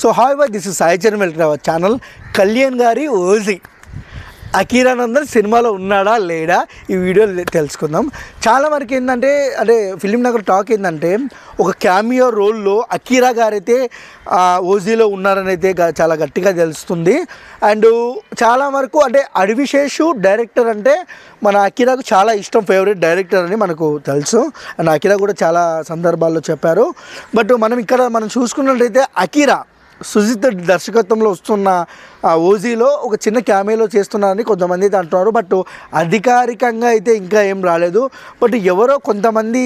So hi this is Sai Charan, welcome to our channel. Kalyan గారి OG Akiranandan సినిమాలో ఉన్నాడా లేడా ఈ వీడియోలో తెలుసుకుందాం. చాలా వరకు ఏంటంటే అంటే ఫిలిం నగర్ టాక్ ఏంటంటే ఒక క్యామియో రోల్లో అఖీరా గారైతే ఓజీలో ఉన్నారని అయితే చాలా గట్టిగా తెలుస్తుంది. అండ్ చాలా వరకు అంటే అడివిశేషు డైరెక్టర్ అంటే మన అఖీరాకు చాలా ఇష్టం, ఫేవరెట్ డైరెక్టర్ అని మనకు తెలుసు. అండ్ అఖీరా కూడా చాలా సందర్భాల్లో చెప్పారు. బట్ మనం చూసుకున్నట్లయితే అఖీరా సుజిత్ దర్శకత్వంలో వస్తున్న ఓజీలో ఒక చిన్న క్యామియోలో చేస్తున్నారని కొంతమంది అయితే అంటున్నారు. బట్ అధికారికంగా అయితే ఇంకా ఏం రాలేదు. బట్ ఎవరో కొంతమంది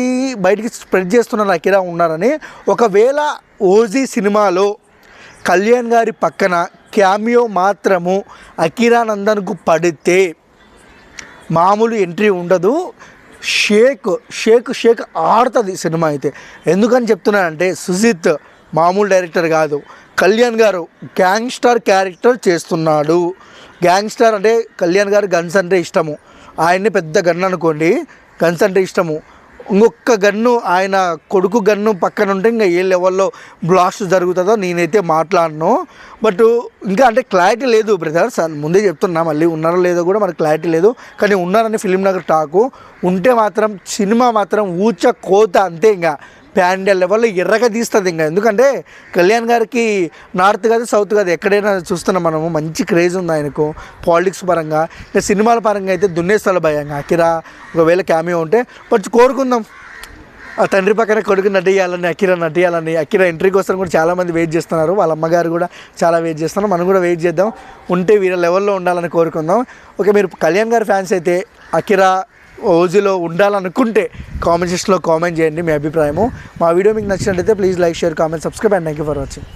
బయటికి స్ప్రెడ్ చేస్తున్నారు అఖీరా ఉన్నారని. ఒకవేళ ఓజీ సినిమాలో కళ్యాణ్ గారి పక్కన క్యామియో మాత్రము అఖీరానందన్కు పడితే మామూలు ఎంట్రీ ఉండదు. షేక్ ఆడుతుంది సినిమా అయితే. ఎందుకని చెప్తున్నానంటే సుజిత్ మామూలు డైరెక్టర్ కాదు, కళ్యాణ్ గారు గ్యాంగ్స్టర్ క్యారెక్టర్ చేస్తున్నాడు. గ్యాంగ్స్టర్ అంటే కళ్యాణ్ గారు గన్స్ అంటే ఇష్టము, ఆయన్ని పెద్ద గన్ అనుకోండి, గన్స్ అంటే ఇష్టము. ఇంకొక గన్ను ఆయన కొడుకు గన్ను పక్కన ఉంటే ఇంకా ఏ లెవెల్లో బ్లాస్ట్ జరుగుతుందో నేనైతే మాట్లాడను. బట్ ఇంకా అంటే క్లారిటీ లేదు బ్రదర్స్, ముందే చెప్తున్నా, మళ్ళీ ఉన్నారో లేదో కూడా మనకు క్లారిటీ లేదు. కానీ ఉన్నారని ఫిలిం నగర్ టాకు. ఉంటే మాత్రం సినిమా మాత్రం ఊచ కోత అంతే, ఇంకా ప్యాండల్ లెవెల్లో ఎర్రగా తీస్తుంది. ఇంకా ఎందుకంటే కళ్యాణ్ గారికి నార్త్ కాదు సౌత్ కాదు ఎక్కడైనా చూస్తున్నాం మనము, మంచి క్రేజ్ ఉంది ఆయనకు పాలిటిక్స్ పరంగా. ఇంకా సినిమాల పరంగా అయితే దున్నేస్తాడు భయంగా అఖీరా ఒకవేళ క్యామియో ఉంటే. బట్ కోరుకుందాం ఆ తండ్రి పక్కన కొడుకు నటియాలని, అఖీరా ఎంట్రీ కోసం కూడా చాలామంది వెయిట్ చేస్తున్నారు. వాళ్ళ అమ్మగారు కూడా చాలా వెయిట్ చేస్తున్నారు. మనం కూడా వెయిట్ చేద్దాం. ఉంటే వీళ్ళ లెవెల్లో ఉండాలని కోరుకుందాం. ఓకే, మీరు కళ్యాణ్ గారి ఫ్యాన్స్ అయితే అఖీరా ఓజీలో ఉండాలనుకుంటే కామెంట్ సెక్షన్లో కామెంట్ చేయండి మీ అభిప్రాయము. మా వీడియో మీకు నచ్చినట్లయితే please like, share, comment, subscribe and thank you for watching.